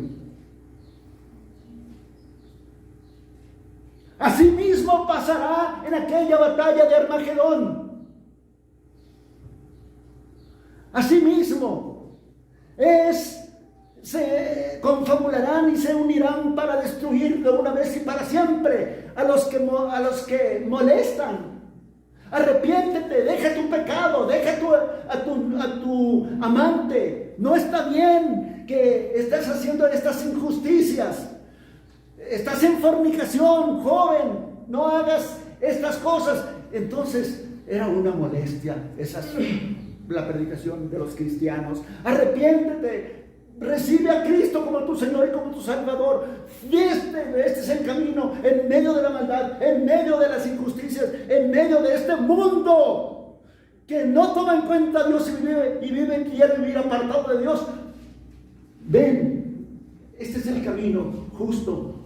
Asimismo pasará en aquella batalla de Armagedón. Asimismo se confabularán y se unirán para destruir de una vez y para siempre a los que molestan. Arrepiéntete, deja tu pecado, deja a tu amante. No está bien que estés haciendo estas injusticias. Estás en fornicación, joven, no hagas estas cosas. Entonces era una molestia la predicación de los cristianos. Arrepiéntete, recibe a Cristo como tu Señor y como tu Salvador. Este es el camino en medio de la maldad, en medio de las injusticias, en medio de este mundo que no toma en cuenta a Dios y quiere vivir apartado de Dios. Ven, este es el camino justo,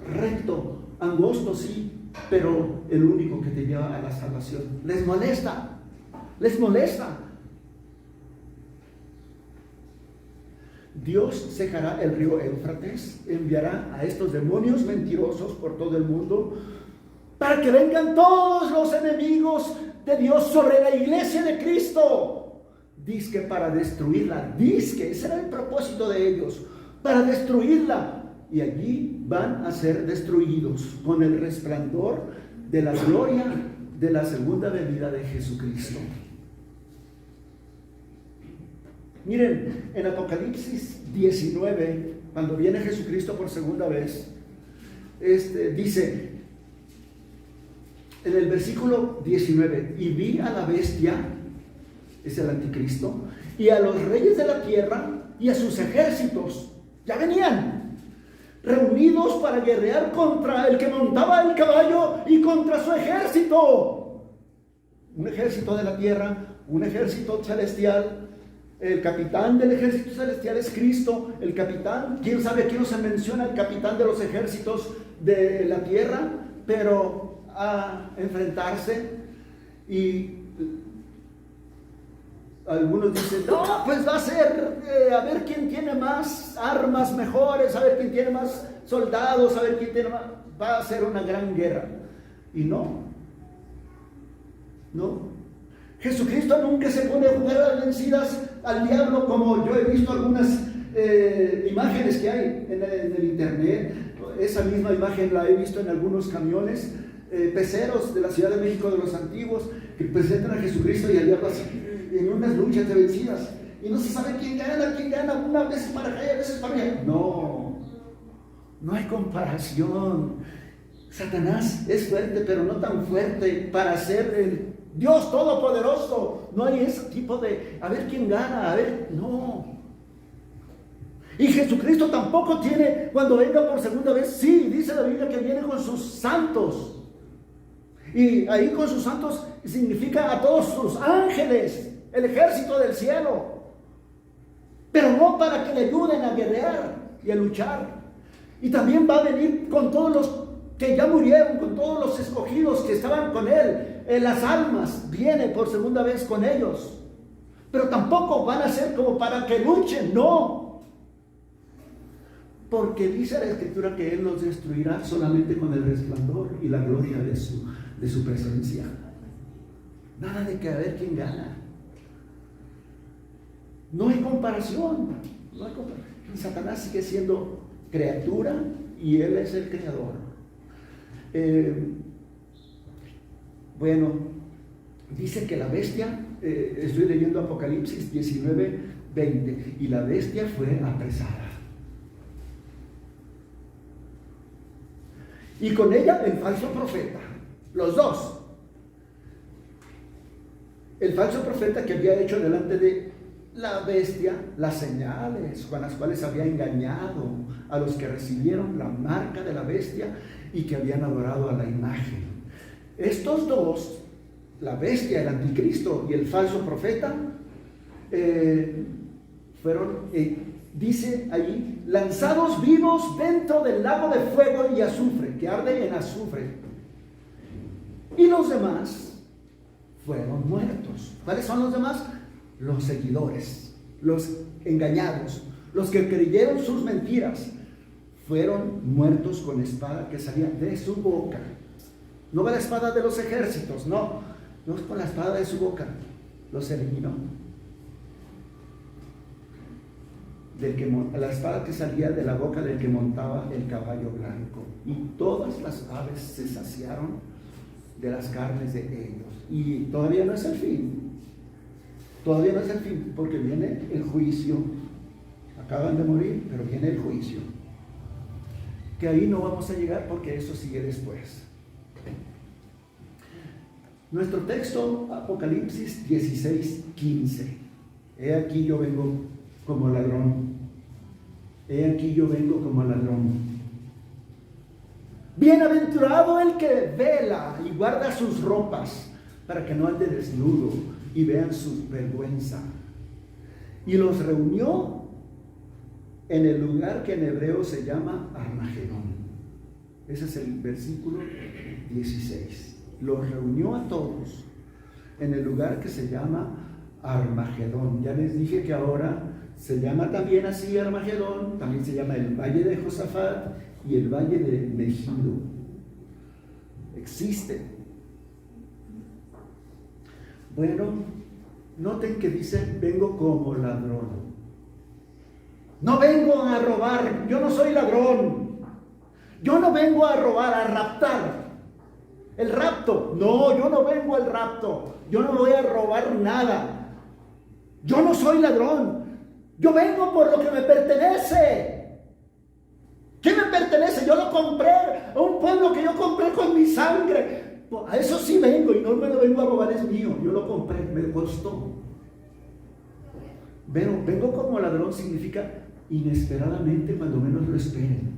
recto, angosto, sí, pero el único que te lleva a la salvación. Les molesta. Dios secará el río Éufrates, enviará a estos demonios mentirosos por todo el mundo para que vengan todos los enemigos de Dios sobre la iglesia de Cristo. Dizque para destruirla, ese era el propósito de ellos, para destruirla. Y allí van a ser destruidos con el resplandor de la gloria de la segunda venida de Jesucristo. Miren, en Apocalipsis 19, cuando viene Jesucristo por segunda vez, dice en el versículo 19: y vi a la bestia, es el anticristo, y a los reyes de la tierra y a sus ejércitos, ya venían reunidos para guerrear contra el que montaba el caballo y contra su ejército. Un ejército de la tierra, un ejército celestial. El capitán del ejército celestial es Cristo. El capitán, quién sabe aquí no se menciona el capitán de los ejércitos de la tierra, pero a enfrentarse. Y algunos dicen, no, pues va a ser a ver quién tiene más armas mejores, a ver quién tiene más soldados, a ver quién tiene más. Va a ser una gran guerra. Y no. Jesucristo nunca se pone a jugar a las vencidas al diablo, como yo he visto algunas imágenes que hay en el internet. Esa misma imagen la he visto en algunos camiones peceros de la Ciudad de México, de los antiguos, que presentan a Jesucristo y al diablo así, en unas luchas de vencidas, y no se sabe quién gana, una vez para acá y a veces para allá. No hay comparación. Satanás es fuerte, pero no tan fuerte para ser el Dios Todopoderoso. No hay ese tipo de, a ver quién gana, no. Y Jesucristo tampoco tiene, cuando venga por segunda vez, sí, dice la Biblia que viene con sus santos. Y ahí con sus santos significa a todos sus ángeles, el ejército del cielo. Pero no para que le ayuden a guerrear y a luchar. Y también va a venir con todos los que ya murieron, con todos los escogidos que estaban con él. En las almas viene por segunda vez con ellos. Pero tampoco van a ser como para que luchen, no. Porque dice la Escritura que Él los destruirá solamente con el resplandor y la gloria de su presencia. Nada de que a ver quién gana. No hay comparación. Satanás sigue siendo criatura y Él es el creador. Bueno, dice que la bestia, estoy leyendo Apocalipsis 19, 20, y la bestia fue apresada. Y con ella el falso profeta, los dos. El falso profeta que había hecho delante de la bestia las señales con las cuales había engañado a los que recibieron la marca de la bestia y que habían adorado a la imagen. Estos dos, la bestia, el anticristo y el falso profeta, fueron, dice allí, lanzados vivos dentro del lago de fuego y azufre, que arde en azufre. Y los demás fueron muertos. ¿Cuáles son los demás? Los seguidores, los engañados, los que creyeron sus mentiras, fueron muertos con espada que salía de su boca. No la espada de los ejércitos, no es con la espada de su boca, los eliminó. La espada que salía de la boca del que montaba el caballo blanco. Y todas las aves se saciaron de las carnes de ellos. Y todavía no es el fin. Todavía no es el fin, porque viene el juicio. Acaban de morir, pero viene el juicio. Que ahí no vamos a llegar porque eso sigue después. Nuestro texto, Apocalipsis 16, 15. He aquí yo vengo como ladrón. He aquí yo vengo como ladrón. Bienaventurado el que vela y guarda sus ropas, para que no ande desnudo y vean su vergüenza. Y los reunió en el lugar que en hebreo se llama Armagedón. Ese es el versículo 16. Los reunió a todos en el lugar que se llama Armagedón. Ya les dije que ahora se llama también así Armagedón, también se llama el Valle de Josafat y el Valle de Megido. Existe. Bueno, noten que dice, vengo como ladrón. No vengo a robar, yo no soy ladrón. Yo no vengo a robar, a raptar. El rapto, no, yo no vengo al rapto. Yo no voy a robar nada. Yo no soy ladrón. Yo vengo por lo que me pertenece. ¿Qué me pertenece? Yo lo compré, a un pueblo que yo compré con mi sangre. A eso sí vengo y no me lo vengo a robar, es mío. Yo lo compré, me costó. Pero vengo como ladrón significa inesperadamente, cuando menos lo esperen.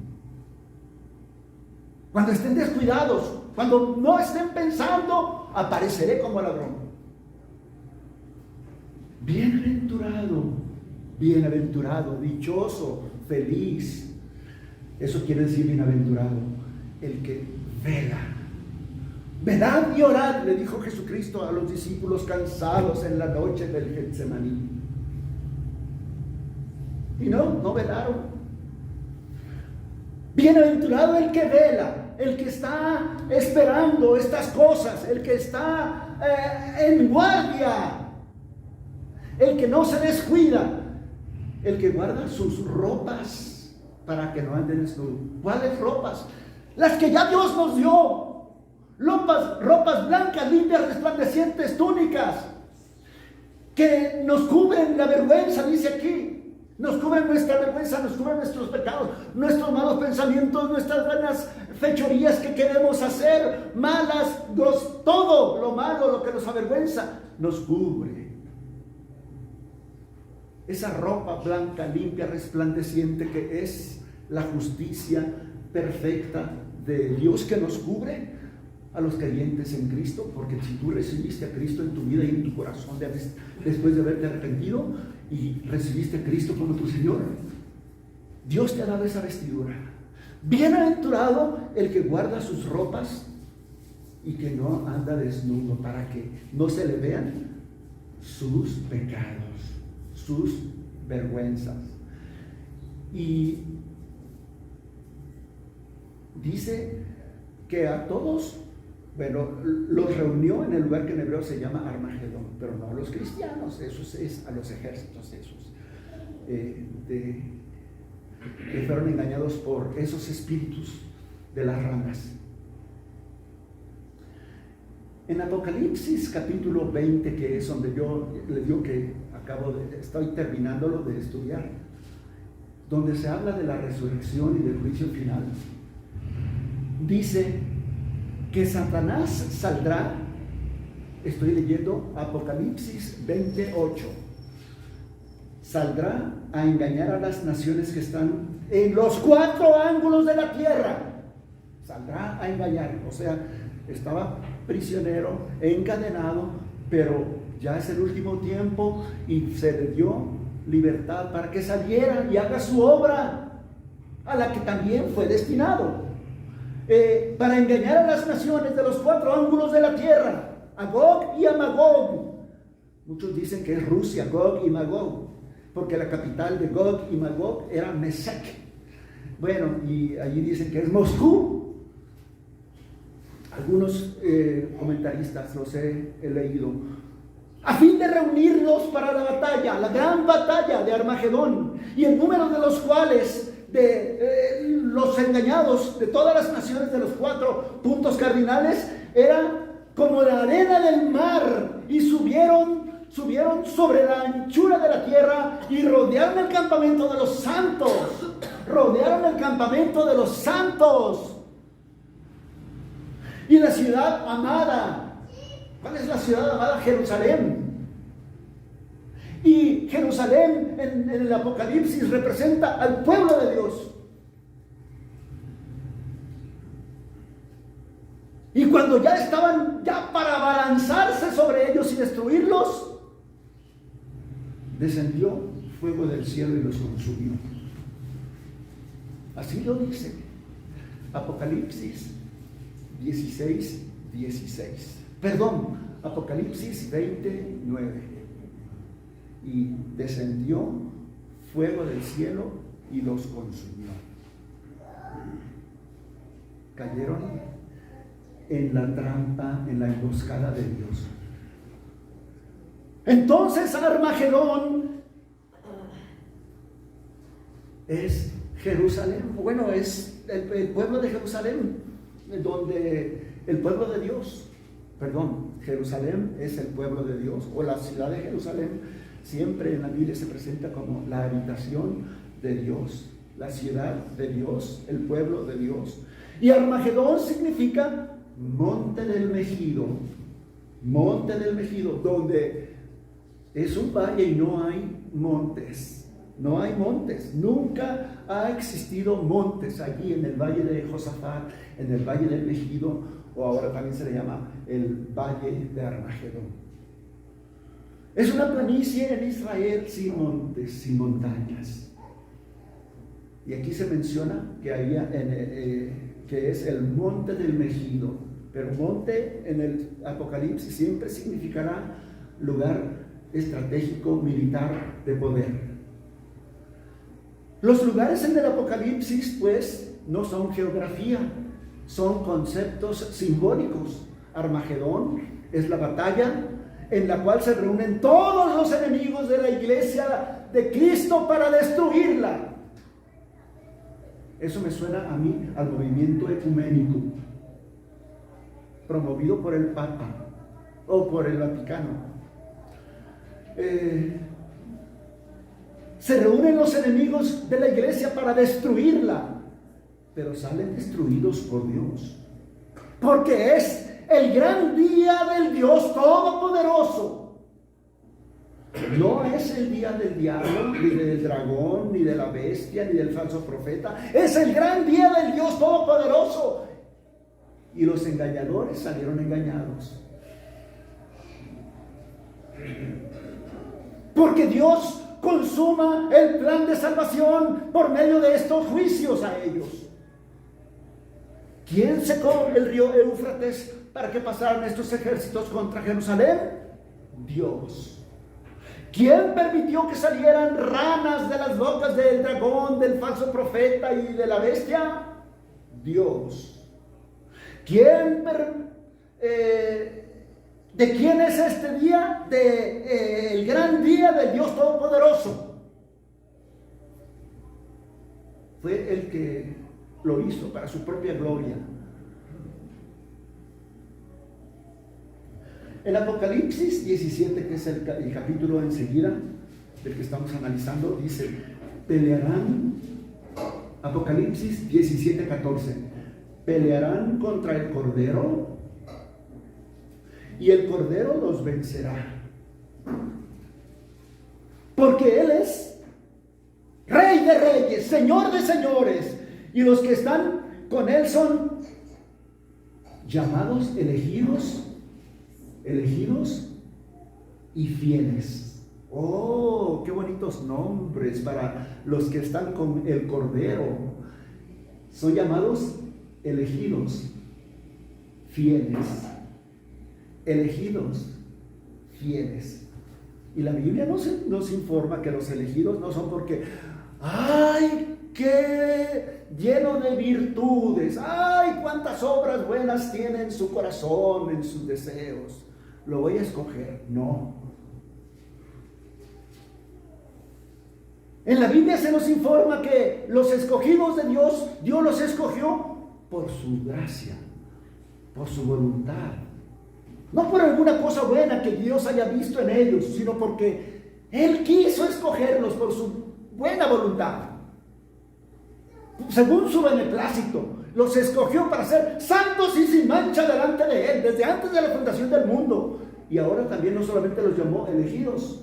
Cuando estén descuidados, cuando no estén pensando, apareceré como ladrón. Bienaventurado, bienaventurado, dichoso, feliz. Eso quiere decir bienaventurado, el que vela. Velad y orad, le dijo Jesucristo a los discípulos cansados en la noche del Getsemaní. Y no velaron. Bienaventurado el que vela, el que está esperando estas cosas, el que está en guardia, el que no se descuida, el que guarda sus ropas para que no anden desnudos. ¿Cuáles ropas? Las que ya Dios nos dio. Ropas blancas, limpias, resplandecientes, túnicas, que nos cubren la vergüenza, dice aquí. Nos cubren nuestra vergüenza, nos cubren nuestros pecados, nuestros malos pensamientos, nuestras buenas fechorías que queremos hacer, malas, todo lo malo, lo que nos avergüenza, nos cubre. Esa ropa blanca, limpia, resplandeciente, que es la justicia perfecta de Dios, que nos cubre a los creyentes en Cristo, porque si tú recibiste a Cristo en tu vida y en tu corazón después de haberte arrepentido y recibiste a Cristo como tu Señor, Dios te ha dado esa vestidura. Bienaventurado el que guarda sus ropas y que no anda desnudo, para que no se le vean sus pecados, sus vergüenzas. Y dice que a todos, bueno, los reunió en el lugar que en hebreo se llama Armagedón, pero no a los cristianos, eso es a los ejércitos esos, que fueron engañados por esos espíritus de las ramas. En Apocalipsis capítulo 20, que es donde yo les digo que estoy terminándolo de estudiar, donde se habla de la resurrección y del juicio final, dice que Satanás saldrá. Estoy leyendo Apocalipsis 28. Saldrá a engañar a las naciones que están en los 4 ángulos de la tierra. Saldrá a engañar, o sea, estaba prisionero, encadenado, pero ya es el último tiempo y se le dio libertad para que saliera y haga su obra, a la que también fue destinado. Para engañar a las naciones de los 4 ángulos de la tierra, a Gog y a Magog. Muchos dicen que es Rusia, Gog y Magog, porque la capital de Gog y Magog era Mesec. Bueno, y allí dicen que es Moscú. Algunos comentaristas los he leído, a fin de reunirlos para la batalla, la gran batalla de Armagedón, y el número de los cuales los engañados de todas las naciones de los 4 puntos cardinales era como la arena del mar, y subieron sobre la anchura de la tierra y rodearon el campamento de los santos. Rodearon el campamento de los santos y la ciudad amada. ¿Cuál es la ciudad amada? Jerusalén. Y Jerusalén en el Apocalipsis representa al pueblo de Dios. Y cuando ya estaban para abalanzarse sobre ellos y destruirlos, descendió fuego del cielo y los consumió. Así lo dice Apocalipsis 16. Perdón, Apocalipsis 20:9. Y descendió fuego del cielo y los consumió. Cayeron en la trampa, en la emboscada de Dios. Entonces Armagedón es Jerusalén. Bueno, es el pueblo de Jerusalén, donde el pueblo de Dios, Jerusalén es el pueblo de Dios, o la ciudad de Jerusalén, siempre en la Biblia se presenta como la habitación de Dios, la ciudad de Dios, el pueblo de Dios. Y Armagedón significa monte del Megido, donde es un valle y no hay montes. No hay montes, nunca ha existido montes allí en el valle de Josafat, en el valle del Megido, o ahora también se le llama el valle de Armagedón. Es una planicie en Israel sin montes, sin montañas. Y aquí se menciona que había que es el monte del Megido, pero monte en el Apocalipsis siempre significará lugar estratégico militar de poder. Los lugares en el Apocalipsis, pues, no son geografía, son conceptos simbólicos. Armagedón es la batalla en la cual se reúnen todos los enemigos de la iglesia de Cristo para destruirla. Eso me suena a mí al movimiento ecuménico promovido por el Papa o por el Vaticano. Se reúnen los enemigos de la iglesia para destruirla, pero salen destruidos por Dios, porque es el gran día del Dios Todopoderoso. No es el día del diablo, ni del dragón, ni de la bestia, ni del falso profeta. Es el gran día del Dios Todopoderoso. Y los engañadores salieron engañados, porque Dios consuma el plan de salvación por medio de estos juicios a ellos. ¿Quién secó el río Éufrates para que pasaran estos ejércitos contra Jerusalén? Dios. ¿Quién permitió que salieran ranas de las bocas del dragón, del falso profeta y de la bestia? Dios. ¿De quién es este día? El gran día del Dios Todopoderoso. Fue el que lo hizo para su propia gloria. El Apocalipsis 17, que es el capítulo enseguida del que estamos analizando, dice: pelearán, Apocalipsis 17, 14, pelearán contra el Cordero, y el Cordero los vencerá, porque Él es Rey de reyes, Señor de señores, y los que están con Él son llamados, elegidos y fieles. Oh, qué bonitos nombres para los que están con el Cordero. Son llamados elegidos, fieles. Elegidos, fieles. Y la Biblia nos informa que los elegidos no son porque, ¡ay, qué lleno de virtudes! ¡Ay, cuántas obras buenas tiene en su corazón, en sus deseos! Lo voy a escoger. No. En la Biblia se nos informa que los escogidos de Dios, Dios los escogió por su gracia, por su voluntad. No por alguna cosa buena que Dios haya visto en ellos, sino porque Él quiso escogerlos por su buena voluntad. Según su beneplácito, los escogió para ser santos y sin mancha delante de Él, desde antes de la fundación del mundo. Y ahora también no solamente los llamó elegidos,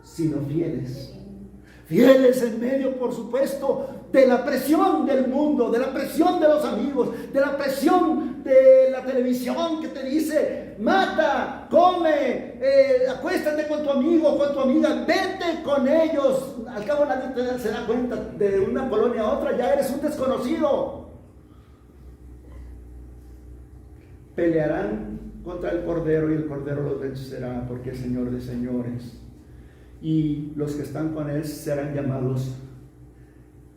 sino fieles. Fieles en medio, por supuesto, de la presión del mundo, de la presión de los amigos, de la presión de la televisión que te dice: mata, come, acuéstate con tu amigo o con tu amiga, vete con ellos. Al cabo nadie se da cuenta, de una colonia a otra ya eres un desconocido. Pelearán contra el Cordero y el Cordero los vencerá, porque es Señor de señores. Y los que están con Él serán llamados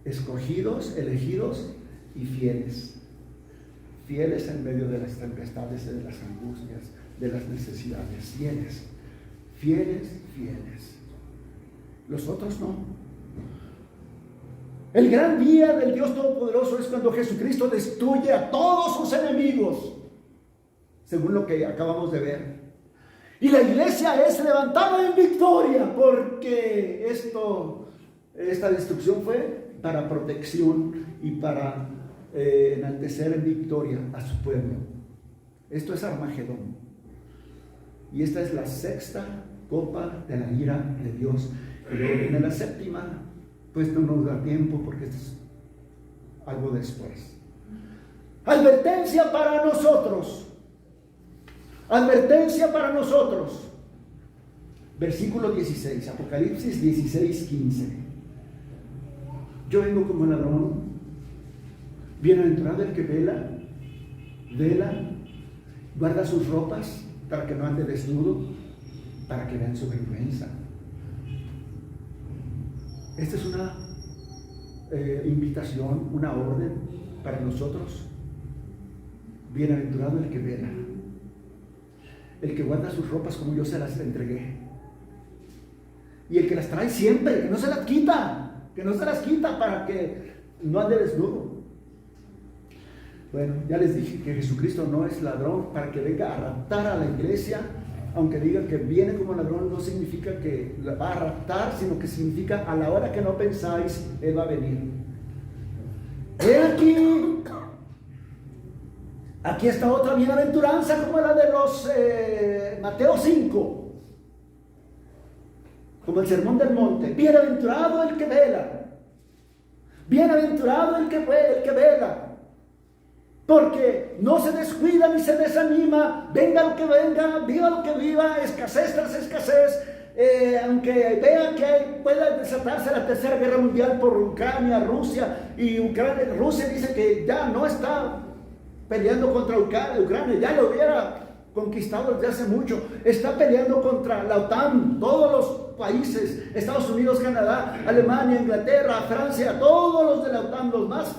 escogidos, elegidos y fieles. Fieles en medio de las tempestades, de las angustias, de las necesidades. Fieles, fieles, fieles. Los otros no. El gran día del Dios Todopoderoso es cuando Jesucristo destruye a todos sus enemigos, según lo que acabamos de ver. Y la iglesia es levantada en victoria, porque esta destrucción fue para protección y para enaltecer en victoria a su pueblo. Esto es Armagedón. Y esta es la sexta copa de la ira de Dios. Y luego viene la séptima, pues no nos da tiempo porque esto es algo después. Advertencia para nosotros. Advertencia para nosotros. Versículo 16, Apocalipsis 16, 15. Yo vengo como ladrón. Bienaventurado el que vela, guarda sus ropas para que no ande desnudo, para que vean su vergüenza. Esta es una invitación, una orden para nosotros. Bienaventurado el que vela, el que guarda sus ropas como yo se las entregué, y el que las trae siempre, que no se las quita para que no ande desnudo. Bueno, ya les dije que Jesucristo no es ladrón para que venga a raptar a la iglesia. Aunque digan que viene como ladrón, no significa que la va a raptar, sino que significa a la hora que no pensáis, Él va a venir. He aquí está otra bienaventuranza como la de los Mateo 5, como el sermón del monte. Bienaventurado el que vela, bienaventurado el que vela, porque no se descuida ni se desanima, venga lo que venga, viva lo que viva, escasez tras escasez, aunque vea que pueda desatarse la tercera guerra mundial por Ucrania, Rusia, y Rusia dice que ya no está peleando contra Ucrania, ya lo hubiera conquistado desde hace mucho, está peleando contra la OTAN, todos los países, Estados Unidos, Canadá, Alemania, Inglaterra, Francia, todos los de la OTAN, los más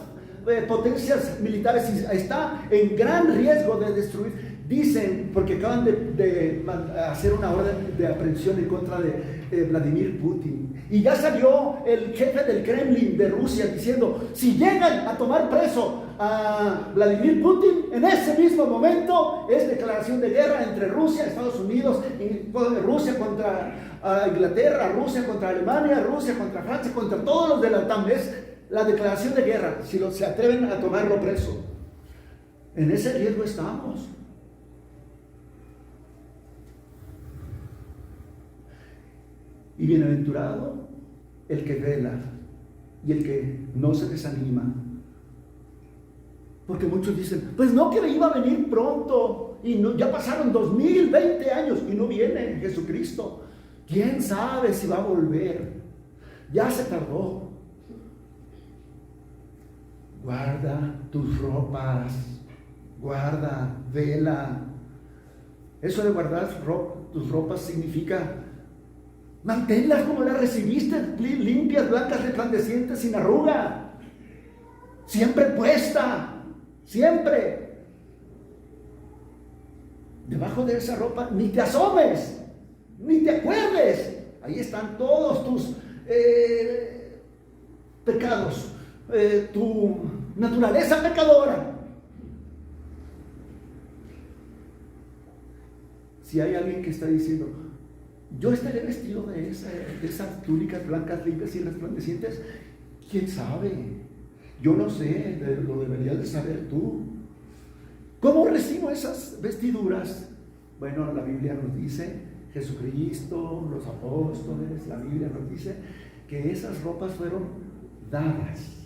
potencias militares, está en gran riesgo de destruir. Dicen, porque acaban de hacer una orden de aprehensión en contra de Vladimir Putin, y ya salió el jefe del Kremlin de Rusia diciendo: si llegan a tomar preso a Vladimir Putin, en ese mismo momento es declaración de guerra entre Rusia, Estados Unidos, Rusia contra Inglaterra, Rusia contra Alemania, Rusia contra Francia, contra todos los de la OTAN. Es la declaración de guerra si se atreven a tomarlo preso. En ese riesgo estamos. Y bienaventurado el que vela y el que no se desanima. Porque muchos dicen: pues no, que iba a venir pronto, y no, ya pasaron 2020 años y no viene Jesucristo. ¿Quién sabe si va a volver? Ya se tardó. Guarda tus ropas, guarda, vela. Eso de guardar tus ropas significa: manténlas como las recibiste, limpias, blancas, resplandecientes, sin arruga, siempre puesta, siempre. Debajo de esa ropa ni te asomes, ni te acuerdes. Ahí están todos tus pecados, tu naturaleza pecadora. Si hay alguien que está diciendo: yo estaré vestido de esas túnicas blancas, limpias y resplandecientes, ¿quién sabe? Yo no sé, lo deberías de saber tú. ¿Cómo recibo esas vestiduras? Bueno, la Biblia nos dice, Jesucristo, los apóstoles, la Biblia nos dice que esas ropas fueron dadas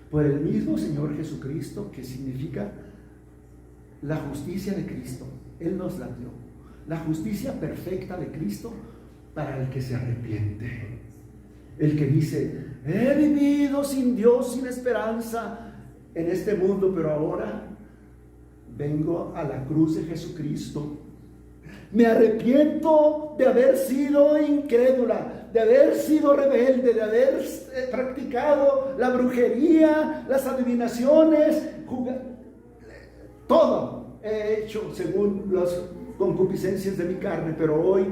por el mismo Señor Jesucristo, que significa la justicia de Cristo. Él nos la dio. La justicia perfecta de Cristo para el que se arrepiente. El que dice: he vivido sin Dios, sin esperanza en este mundo, pero ahora vengo a la cruz de Jesucristo. Me arrepiento de haber sido incrédula, de haber sido rebelde, de haber practicado la brujería, las adivinaciones, todo he hecho según las concupiscencias de mi carne, pero hoy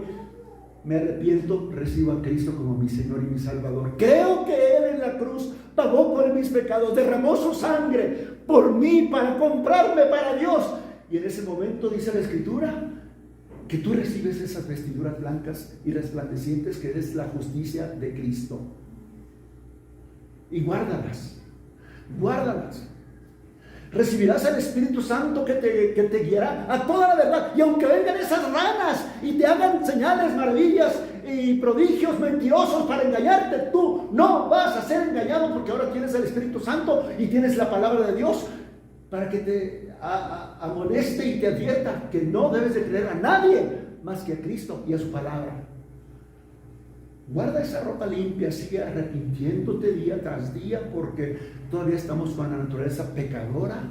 me arrepiento, recibo a Cristo como mi Señor y mi Salvador. Creo que Él en la la cruz, pagó por mis pecados, derramó su sangre por mí para comprarme para Dios. Y en ese momento dice la Escritura que tú recibes esas vestiduras blancas y resplandecientes, que es la justicia de Cristo. Y guárdalas, guárdalas. Recibirás al Espíritu Santo que te guiará a toda la verdad. Y aunque vengan esas ranas y te hagan señales, maravillas y prodigios mentirosos para engañarte, tú no vas a ser engañado, porque ahora tienes el Espíritu Santo y tienes la palabra de Dios para que te amoneste y te advierta que no debes de creer a nadie más que a Cristo y a su palabra. Guarda esa ropa limpia, sigue arrepintiéndote día tras día, porque todavía estamos con la naturaleza pecadora,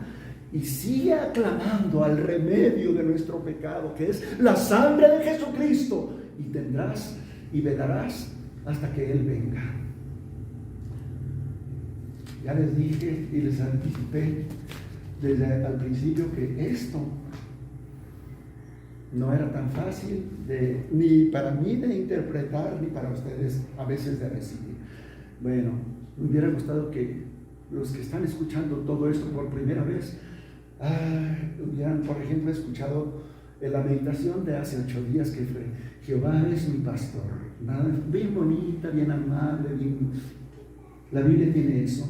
y sigue aclamando al remedio de nuestro pecado, que es la sangre de Jesucristo, y tendrás y velarás hasta que Él venga. Ya les dije y les anticipé desde al principio que esto no era tan fácil ni para mí de interpretar, ni para ustedes a veces de recibir. Bueno, me hubiera gustado que los que están escuchando todo esto por primera vez hubieran, por ejemplo, escuchado la meditación de hace 8 días, que fue: Jehová es mi pastor. Nada, bien bonita, bien amable, bien. La Biblia tiene eso.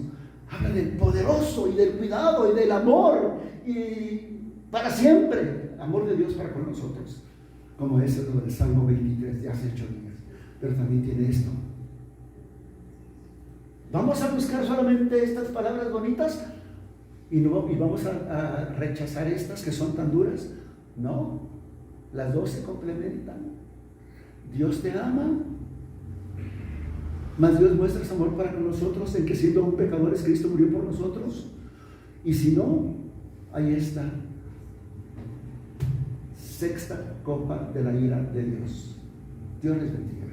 Habla del poderoso y del cuidado y del amor, y para siempre. Amor de Dios para con nosotros, como es el del Salmo 23 de hace 8 días. Pero también tiene esto. ¿Vamos a buscar solamente estas palabras bonitas y vamos a rechazar estas que son tan duras? No, las dos se complementan. Dios te ama, mas Dios muestra su amor para con nosotros en que, siendo aún pecadores, Cristo murió por nosotros. Y si no, ahí está, sexta copa de la ira de Dios. Dios les bendiga.